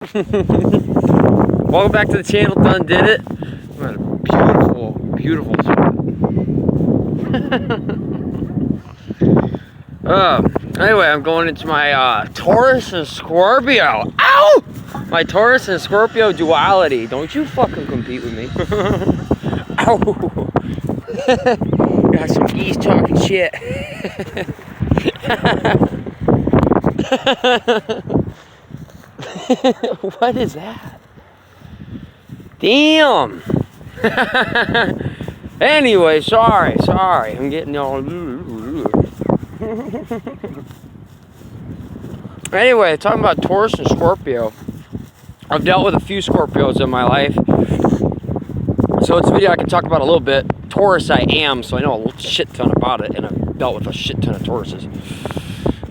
Welcome back to the channel. Done did it. What a beautiful, beautiful spot. Anyway, I'm going into my Taurus and Scorpio. Ow! My Taurus and Scorpio duality. Don't you fucking compete with me. Ow! Got some geese talking shit. What is that? Damn. Anyway, sorry. I'm getting all. Anyway, talking about Taurus and Scorpio. I've dealt with a few Scorpios in my life, so it's a video I can talk about a little bit. Taurus I am, so I know a shit ton about it, and I've dealt with a shit ton of Tauruses.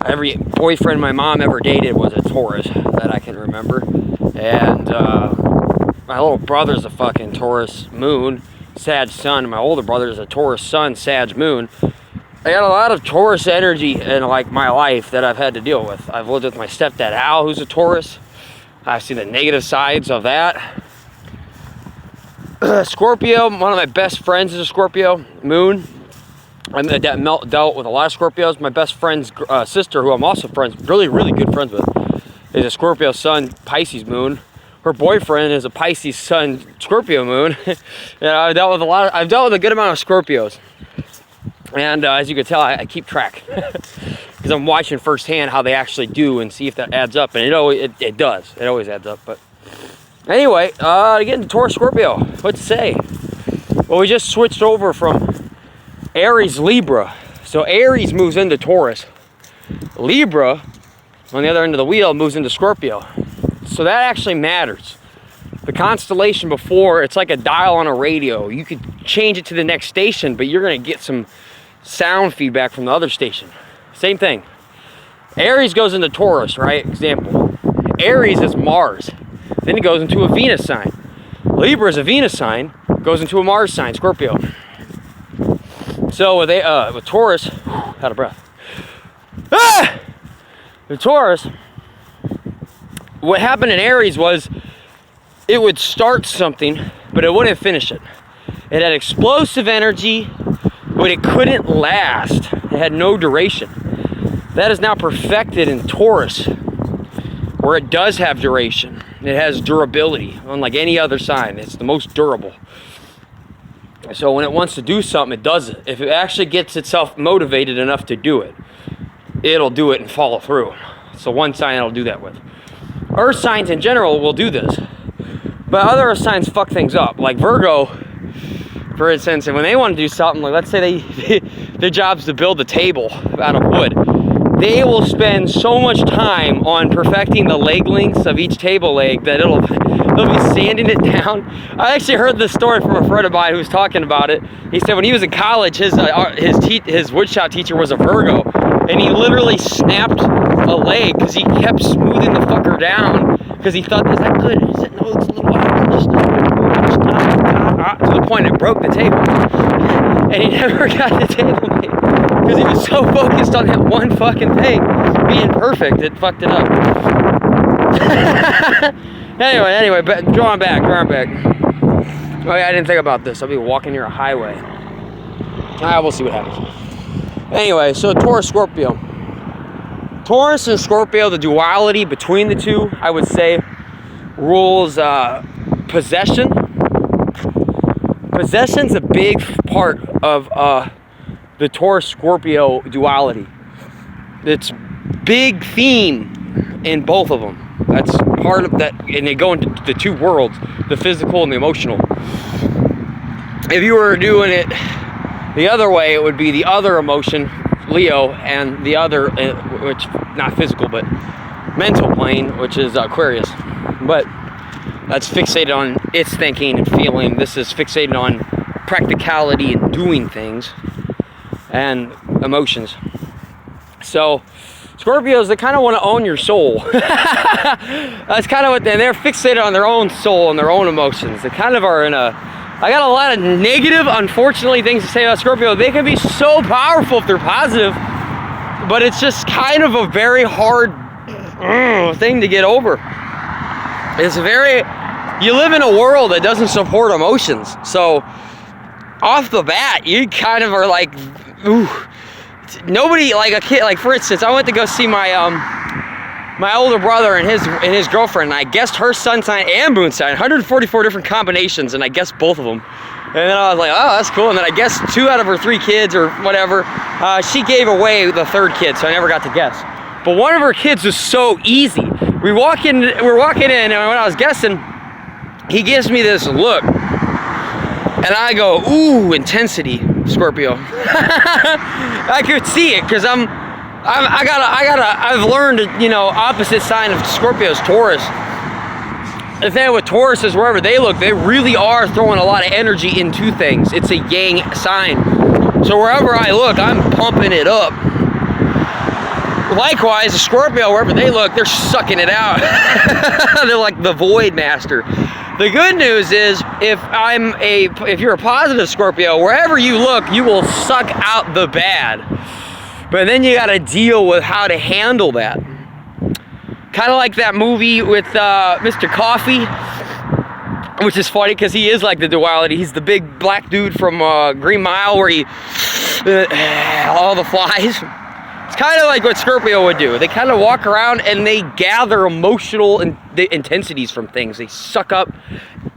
Every boyfriend my mom ever dated was a Taurus that I can remember. And my little brother's a fucking Taurus moon, Sag sun. My older brother's a Taurus sun, Sag moon. I got a lot of Taurus energy in like my life that I've had to deal with. I've lived with my stepdad Al, who's a Taurus. I've seen the negative sides of that. Scorpio, one of my best friends is a Scorpio moon. I dealt with a lot of Scorpios. My best friend's sister, who I'm also really good friends with, is a Scorpio sun, Pisces moon. Her boyfriend is a Pisces sun, Scorpio moon. I've dealt with a good amount of Scorpios. And as you can tell, I keep track because I'm watching firsthand how they actually do and see if that adds up. And it does. It always adds up. But anyway, to get into Taurus Scorpio, what to say? Well, we just switched over from Aries Libra. So Aries moves into Taurus. Libra, on the other end of the wheel, moves into Scorpio. So that actually matters. The constellation before, it's like a dial on a radio. You could change it to the next station, but you're going to get some sound feedback from the other station. Same thing. Aries goes into Taurus, right? Example. Aries is Mars. Then it goes into a Venus sign. Libra is a Venus sign, goes into a Mars sign, Scorpio. So with Taurus, out of breath. With Taurus, what happened in Aries was it would start something, but it wouldn't finish it. It had explosive energy, but it couldn't last. It had no duration. That is now perfected in Taurus, where it does have duration. It has durability, unlike any other sign. It's the most durable. So when it wants to do something, it does it. If it actually gets itself motivated enough to do it, it'll do it and follow through. So one sign it'll do that with. Earth signs in general will do this. But other earth signs fuck things up. Like Virgo, for instance, and when they want to do something, like let's say their job's to build a table out of wood, they will spend so much time on perfecting the leg lengths of each table leg that they'll be sanding it down. I actually heard this story from a friend of mine who was talking about it. He said when he was in college, his woodshop teacher was a Virgo, and he literally snapped a leg because he kept smoothing the fucker down because he thought, is that good? He said, no, it's a little off. Just to the point it broke the table. And he never got the table made because he was so focused on that one fucking thing being perfect, it fucked it up. Anyway, but drawing back. Oh yeah, I didn't think about this. I'll be walking near a highway. We'll see what happens. Anyway, so Taurus, Scorpio. Taurus and Scorpio, the duality between the two, I would say, rules possession. Possession's a big part of the Taurus-Scorpio duality. It's big theme in both of them. That's part of that, and they go into the two worlds, the physical and the emotional. If you were doing it the other way, it would be the other emotion, Leo, and the other, which not physical, but mental plane, which is Aquarius. But that's fixated on its thinking and feeling. This is fixated on practicality and doing things and emotions. So Scorpios, they kind of want to own your soul. That's kind of what they're fixated on, their own soul and their own emotions. They kind of are in a, I got a lot of negative, unfortunately, things to say about Scorpio. They can be so powerful if they're positive, but it's just kind of a very hard thing to get over. It's very, you live in a world that doesn't support emotions. So off the bat, you kind of are like, ooh. Nobody, like a kid, like for instance, I went to go see my my older brother and his girlfriend, and I guessed her sun sign and moon sign, 144 different combinations, and I guessed both of them. And then I was like, oh, that's cool. And then I guessed 2 out of her 3 kids or whatever. She gave away the 3rd kid, so I never got to guess. But one of her kids was so easy. We're walking in, and when I was guessing, he gives me this look, and I go, ooh, intensity, Scorpio. I could see it because I've learned, you know, opposite sign of Scorpio is Taurus. The thing with Taurus is wherever they look, they really are throwing a lot of energy into things. It's a yang sign. So wherever I look, I'm pumping it up. Likewise, a Scorpio, wherever they look, they're sucking it out. They're like the void master. The good news is, if you're a positive Scorpio, wherever you look, you will suck out the bad. But then you gotta deal with how to handle that. Kind of like that movie with Mr. Coffee, which is funny because he is like the duality. He's the big black dude from Green Mile where he, all the flies. It's kind of like what Scorpio would do. They kind of walk around and they gather emotional intensities from things. They suck up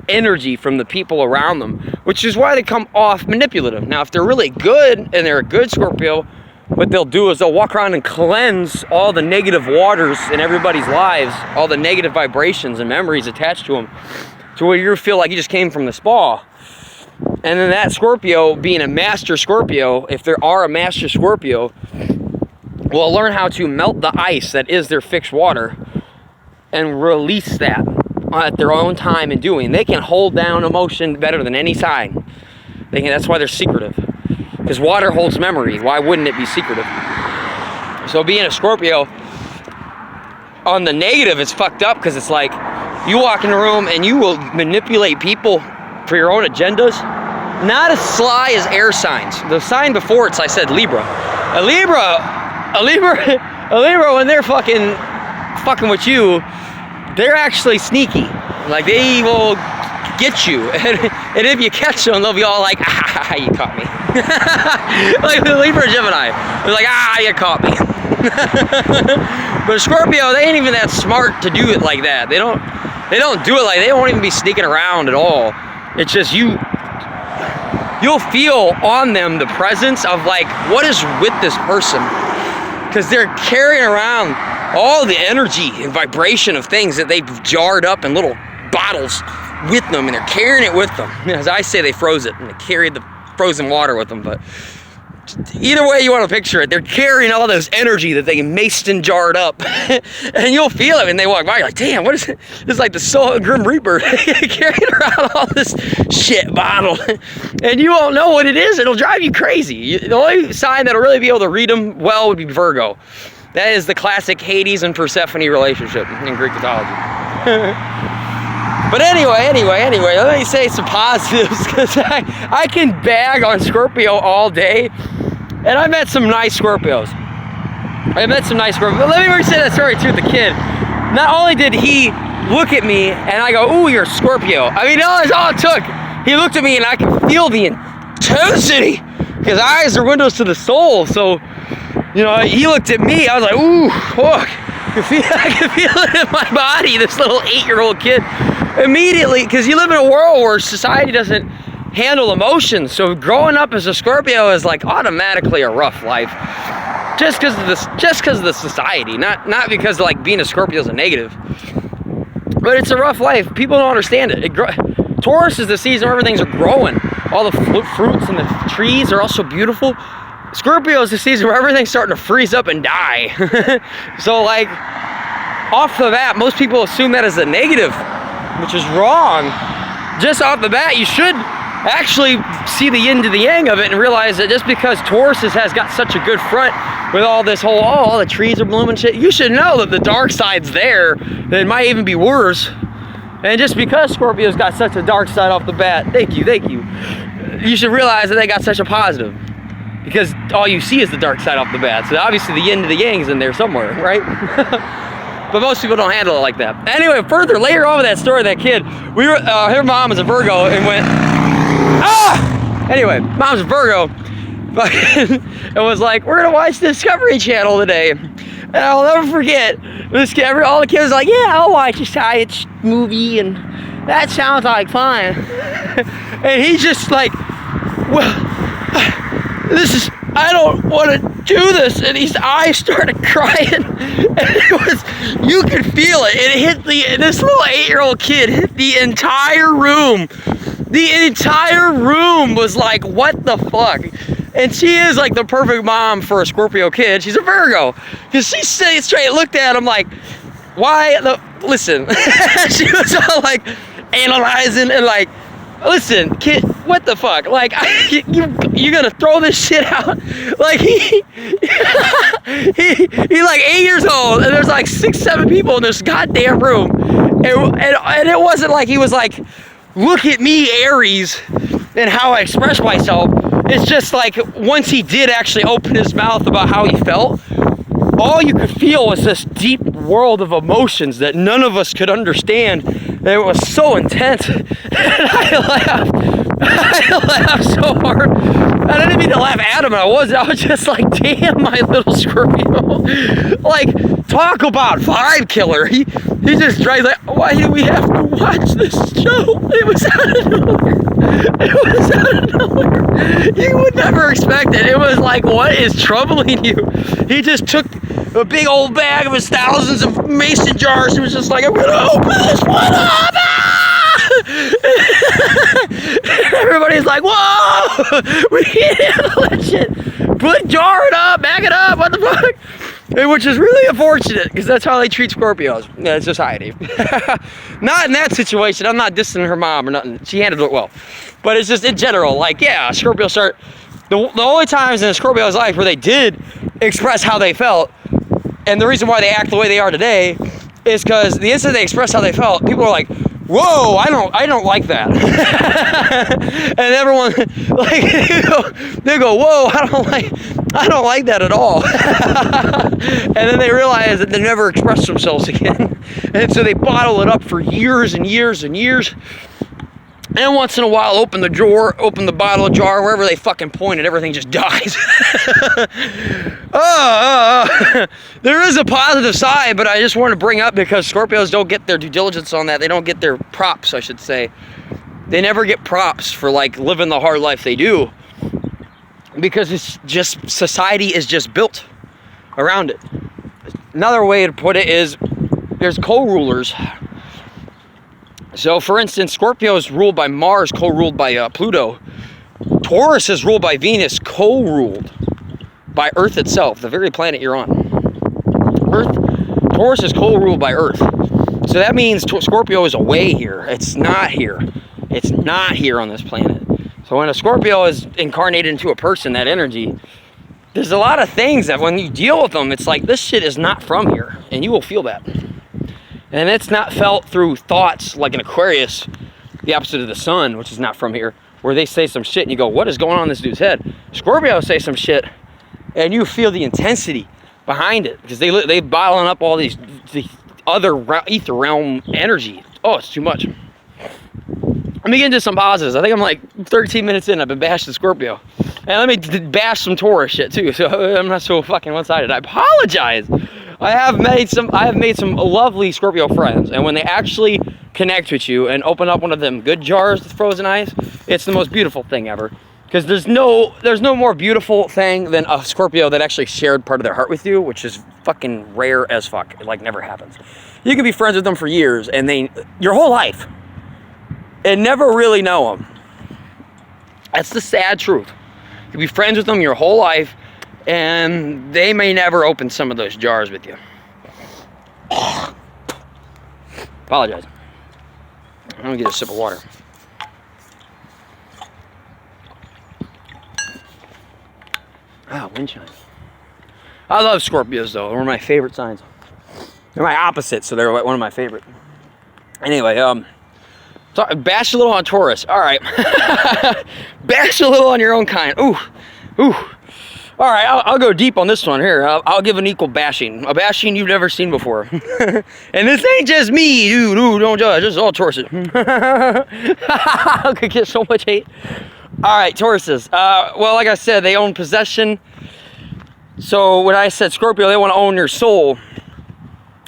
energy from the people around them, which is why they come off manipulative. Now, if they're really good and they're a good Scorpio, what they'll do is they'll walk around and cleanse all the negative waters in everybody's lives, all the negative vibrations and memories attached to them, to where you feel like you just came from the spa. And then that Scorpio, being a master Scorpio, if there are a master Scorpio, will learn how to melt the ice that is their fixed water and release that at their own time and doing. They can hold down emotion better than any sign. That's why they're secretive. Because water holds memory. Why wouldn't it be secretive? So being a Scorpio, on the negative, it's fucked up because it's like you walk in a room and you will manipulate people for your own agendas. Not as sly as air signs. The sign before it's, I said Libra. A Libra, when they're fucking with you, they're actually sneaky. Like, they will get you. And if you catch them, they'll be all like, ah, you caught me. Like the Libra Gemini. They're like, ah, you caught me. But Scorpio, they ain't even that smart to do it like that. They don't do it like, they won't even be sneaking around at all. It's just you'll feel on them the presence of like, what is with this person? Because they're carrying around all the energy and vibration of things that they've jarred up in little bottles with them, and they're carrying it with them. As I say, they froze it, and they carried the frozen water with them, but either way you want to picture it, they're carrying all this energy that they maced and jarred up. And you'll feel it when they walk by. You're like, damn, what is it? It's like the soul of Grim Reaper carrying around all this shit bottle. And you won't know what it is. It'll drive you crazy. The only sign that'll really be able to read them well would be Virgo. That is the classic Hades and Persephone relationship in Greek mythology. But anyway, let me say some positives, because I can bag on Scorpio all day, and I met some nice Scorpios. But let me say that story too with the kid. Not only did he look at me, and I go, ooh, you're a Scorpio. I mean, that's all it took. He looked at me, and I could feel the intensity, because eyes are windows to the soul. So, you know, he looked at me, I was like, ooh, fuck. I could feel it in my body, this little 8-year-old kid. Immediately, because you live in a world where society doesn't handle emotions. So growing up as a Scorpio is like automatically a rough life. Just because of the society. Not because like being a Scorpio is a negative. But it's a rough life. People don't understand it. Taurus is the season where everything's growing. All the fruits and the trees are also beautiful. Scorpio is the season where everything's starting to freeze up and die. So like, off the bat, most people assume that as a negative, which is wrong. Just off the bat, you should actually see the yin to the yang of it and realize that just because Taurus has got such a good front with all this whole, all the trees are blooming shit, you should know that the dark side's there, that it might even be worse. And just because Scorpio's got such a dark side off the bat, thank you, you should realize that they got such a positive. Because all you see is the dark side off the bat. So obviously the yin to the yang is in there somewhere, right? but most people don't handle it like that. Anyway, further, later on with that story, that kid, we were, her mom was a Virgo and went, ah! Anyway, mom's a Virgo, and was like, we're gonna watch Discovery Channel today. And I'll never forget, this kid, all the kids were like, yeah, I'll watch a science movie, and that sounds like fun. And he's just like, well, I don't want to do this. And his eyes started crying. And it was, you could feel it. It hit this little 8-year-old kid hit the entire room. The entire room was like, what the fuck? And she is like the perfect mom for a Scorpio kid. She's a Virgo. Because she straight looked at him like, why listen. She was all like analyzing and like, listen, kid, what the fuck? Like, you gonna throw this shit out? Like, he like 8 years old, and there's like 6, 7 people in this goddamn room. And it wasn't like he was like, look at me, Aries, and how I express myself. It's just like, once he did actually open his mouth about how he felt, all you could feel was this deep world of emotions that none of us could understand. And it was so intense. And I laughed so hard. I didn't mean to laugh at him. I was just like, damn, my little Scorpio. Like, talk about vibe killer. He just tried like, why do we have to watch this show? It was out of nowhere. It was out of nowhere. You would never expect it. It was like, what is troubling you? He just took a big old bag of his thousands of mason jars. He was just like, I'm gonna open this one up. Everybody's like, whoa, we can't handle that shit. Jar it up, back it up, what the fuck? Which is really unfortunate, because that's how they treat Scorpios in society. Not in that situation. I'm not dissing her mom or nothing. She handled it well. But it's just in general, like, yeah, Scorpios start, the only times in a Scorpio's life where they did express how they felt, and the reason why they act the way they are today, is because the instant they express how they felt, people are like, whoa, I don't like that. And everyone, like, they go, whoa, I don't like that at all. And then they realize that they never express themselves again. And so they bottle it up for years and years and years. And once in a while, open the bottle jar, wherever they fucking point it, everything just dies. There is a positive side, but I just want to bring up, because Scorpios don't get their due diligence on that. They don't get their props, I should say. They never get props for like living the hard life they do, because it's just, society is just built around it. Another way to put it is, there's co-rulers. So, for instance, Scorpio is ruled by Mars, co-ruled by Pluto. Taurus is ruled by Venus, co-ruled by Earth itself, the very planet you're on. Taurus is co-ruled by Earth. So that means Scorpio is away here. It's not here. It's not here on this planet. So when a Scorpio is incarnated into a person, that energy, there's a lot of things that when you deal with them, it's like, this shit is not from here. And you will feel that. And it's not felt through thoughts like an Aquarius, the opposite of the sun, which is not from here, where they say some shit and you go, what is going on in this dude's head? Scorpio say some shit and you feel the intensity behind it, because they bottling up all the other ether realm energy. Oh, it's too much. Let me get into some positives. I think I'm like 13 minutes in. I've been bashing Scorpio. And let me bash some Taurus shit too, so I'm not so fucking one-sided. I apologize. I have made some lovely Scorpio friends, and when they actually connect with you and open up one of them good jars with frozen ice, it's the most beautiful thing ever. Because there's no more beautiful thing than a Scorpio that actually shared part of their heart with you, which is fucking rare as fuck. It like never happens. You can be friends with them for years, and your whole life, and never really know them. That's the sad truth. You can be friends with them your whole life, and they may never open some of those jars with you. Apologize. I'm gonna get a sip of water. Wind chime. I love Scorpios though. They're one of my favorite signs. They're my opposite, so they're one of my favorite. Anyway, bash a little on Taurus. All right. Bash a little on your own kind. Ooh. All right, I'll go deep on this one here. I'll give an equal bashing. A bashing you've never seen before. And this ain't just me, dude. Ooh, don't judge. This is all Tauruses. I could get so much hate. All right, Tauruses. Well, like I said, they own possession. So when I said Scorpio, they want to own your soul.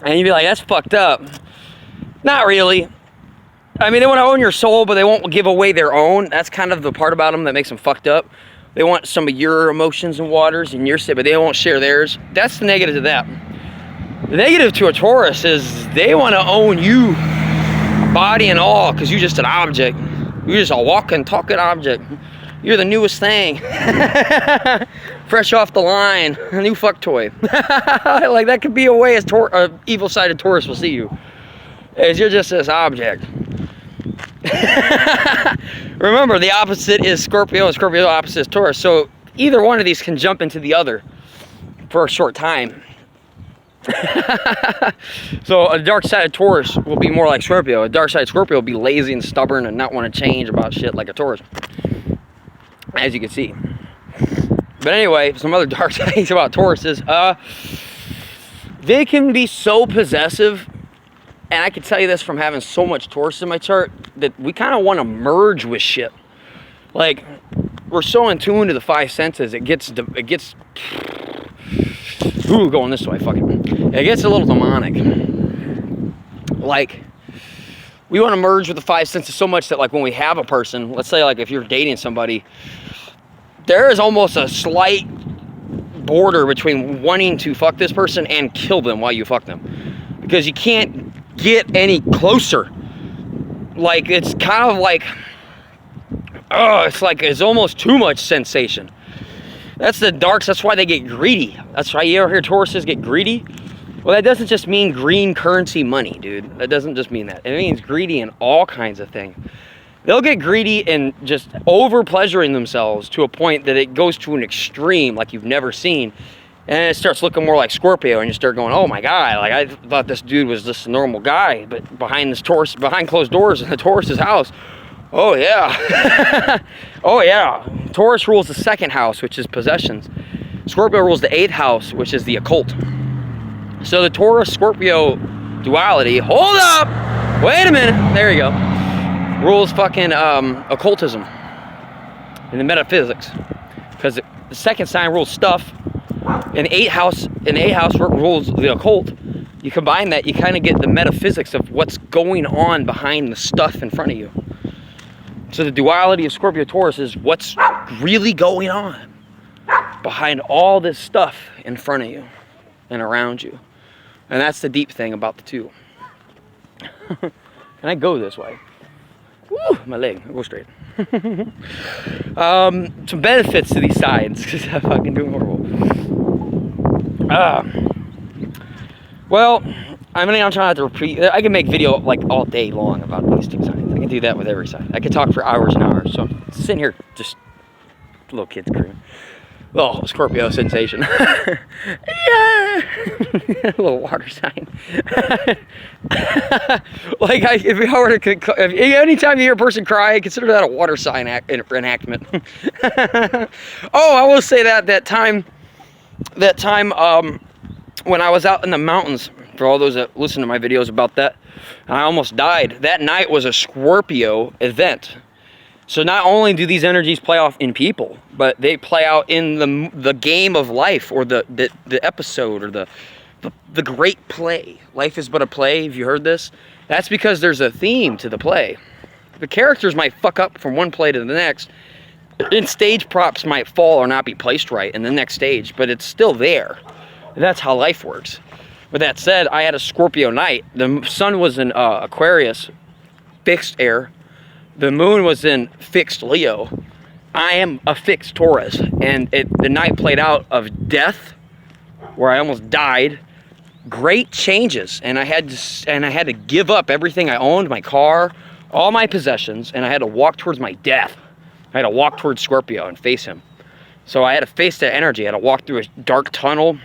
And you'd be like, that's fucked up. Not really. I mean, they want to own your soul, but they won't give away their own. That's kind of the part about them that makes them fucked up. They want some of your emotions and waters and your shit, but they won't share theirs. That's the negative to that. The negative to a Taurus is they want to own you, body and all, because you're just an object. You're just a walking, talking object. You're the newest thing. Fresh off the line, a new fuck toy. Like, that could be a way as evil-sided Taurus will see you. Is you're just this object. Remember, the opposite is Scorpio, and Scorpio opposite is Taurus. So either one of these can jump into the other for a short time. So a dark side of Taurus will be more like Scorpio. A dark side of Scorpio will be lazy and stubborn and not want to change about shit like a Taurus, as you can see. But anyway, some other dark sides about Taurus is they can be so possessive. And I can tell you this from having so much Taurus in my chart, that we kind of want to merge with shit. Like, we're so in tune to the five senses, it gets, ooh, going this way, fuck it. It gets a little demonic. Like, we want to merge with the five senses so much that, like, when we have a person, let's say, like, if you're dating somebody, there is almost a slight border between wanting to fuck this person and kill them while you fuck them. Because you can't get any closer. Like, it's kind of like, it's almost too much sensation. That's the darks. That's why they get greedy. That's why you ever hear Tauruses get greedy. Well, that doesn't just mean green currency money, dude. That doesn't just mean that. It means greedy in all kinds of things. They'll get greedy and just over pleasuring themselves to a point that it goes to an extreme like you've never seen. And then it starts looking more like Scorpio, and you start going, oh my God, like, I thought this dude was just a normal guy, but behind closed doors in the Taurus's house, oh yeah. Oh yeah. Taurus rules the second house, which is possessions. Scorpio rules the 8th house, which is the occult. So the Taurus-Scorpio duality, hold up, wait a minute, there you go, rules fucking occultism and the metaphysics. Because the second sign rules stuff, and the 8th house rules the occult. You combine that, you kind of get the metaphysics of what's going on behind the stuff in front of you. So the duality of Scorpio Taurus is what's really going on behind all this stuff in front of you and around you. And that's the deep thing about the two. Can I go this way? Woo, my leg, I'll go straight. Some benefits to these sides, because I'm fucking doing horrible. Well, I'm trying not to repeat. I can make video like all day long about these two signs. I can do that with every sign. I could talk for hours and hours. So I'm sitting here just little kids screaming. Oh, Scorpio sensation. Yeah. Little water sign. Like, if I were to, anytime you hear a person cry, consider that a water sign enactment. Oh, I will say that time when I was out in the mountains, for all those that listen to my videos about that, and I almost died. That night was a Scorpio event. So not only do these energies play off in people, but they play out in the game of life, or the episode, or the great play. Life is but a play. Have you heard this? That's because there's a theme to the play. The characters might fuck up from one play to the next, and stage props might fall or not be placed right in the next stage, but it's still there. That's how life works. With that said, I had a Scorpio night. The sun was in Aquarius, fixed air. The moon was in fixed Leo. I am a fixed Taurus, and the night played out of death, where I almost died, great changes, and I had to give up everything I owned, my car, all my possessions, and I had to walk towards my death. I had to walk towards Scorpio and face him. So I had to face that energy. I had to walk through a dark tunnel.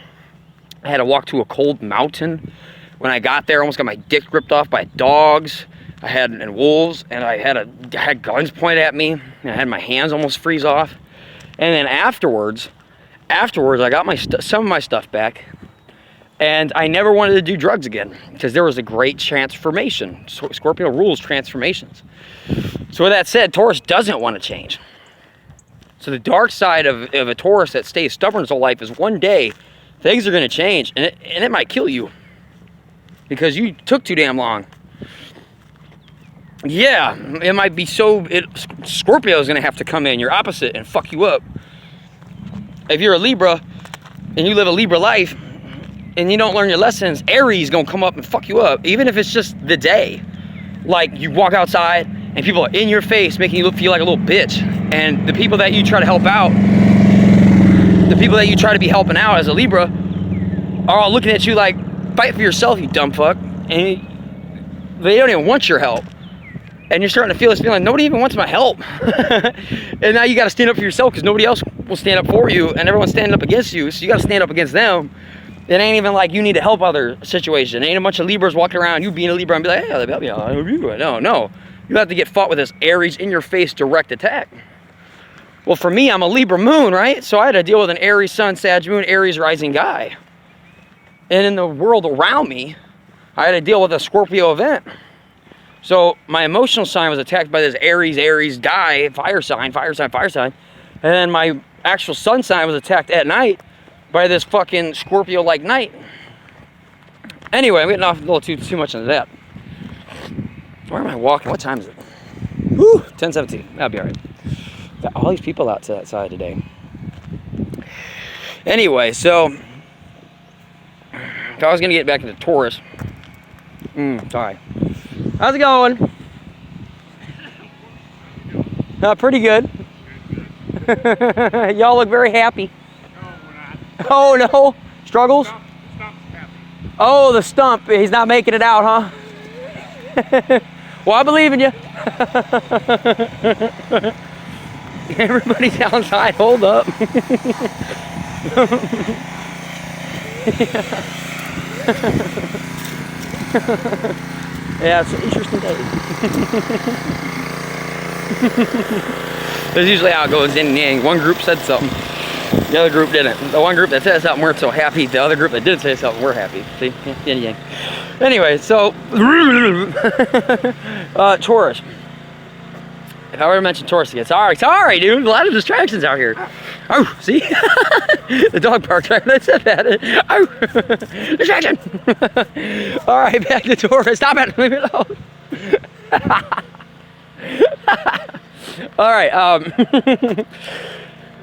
I had to walk to a cold mountain. When I got there, I almost got my dick ripped off by dogs. And wolves, and I had guns pointed at me, and I had my hands almost freeze off. And then afterwards, afterwards, I got some of my stuff back, and I never wanted to do drugs again because there was a great transformation. Scorpio rules transformations. So with that said, Taurus doesn't want to change. So the dark side of a Taurus that stays stubborn his whole life is one day things are going to change, and it might kill you because you took too damn long. Yeah, it might be Scorpio is going to have to come in, your opposite, and fuck you up. If you're a Libra and you live a Libra life and you don't learn your lessons, Aries is going to come up and fuck you up, even if it's just the day. Like you walk outside and people are in your face making you feel like a little bitch. And the people that you try to help out, the people that you try to be helping out as a Libra are all looking at you like, fight for yourself, you dumb fuck. And they don't even want your help. And you're starting to feel this feeling, nobody even wants my help. And now you got to stand up for yourself because nobody else will stand up for you and everyone's standing up against you. So you got to stand up against them. It ain't even like you need to help other situation. It ain't a bunch of Libras walking around, you being a Libra and be like, hey, help me out. No. You have to get fought with this Aries in your face direct attack. Well, for me, I'm a Libra moon, right? So I had to deal with an Aries sun, Sag moon, Aries rising guy. And in the world around me, I had to deal with a Scorpio event. So my emotional sign was attacked by this Aries guy, fire sign. And then my actual sun sign was attacked at night by this fucking Scorpio-like night. Anyway, I'm getting off a little too much into that. Where am I walking? What time is it? Woo, 10:17. That'll be all right. Got all these people out to that side today. Anyway, so if I was gonna get back into Taurus, sorry. How's it going? Pretty good. Y'all look very happy. No, we're not. Oh no, struggles? The stump's happy. Oh, the stump. He's not making it out, huh? Well, I believe in you. Everybody's outside. Hold up. Yeah, it's an interesting day. That's usually how it goes. Yin and yang. One group said something, the other group didn't. The one group that said something weren't so happy. The other group that did say something were happy. See? Yin and yang. Anyway, so Taurus. If I were to mention Taurus again, sorry, dude. A lot of distractions out here. Oh, see? The dog barked right when I said that. Oh, distraction. All right, back to Taurus. Stop it. Leave it alone. All right.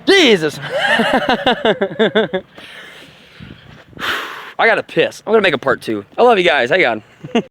Jesus. I gotta piss. I'm gonna make a part 2. I love you guys. Hang on.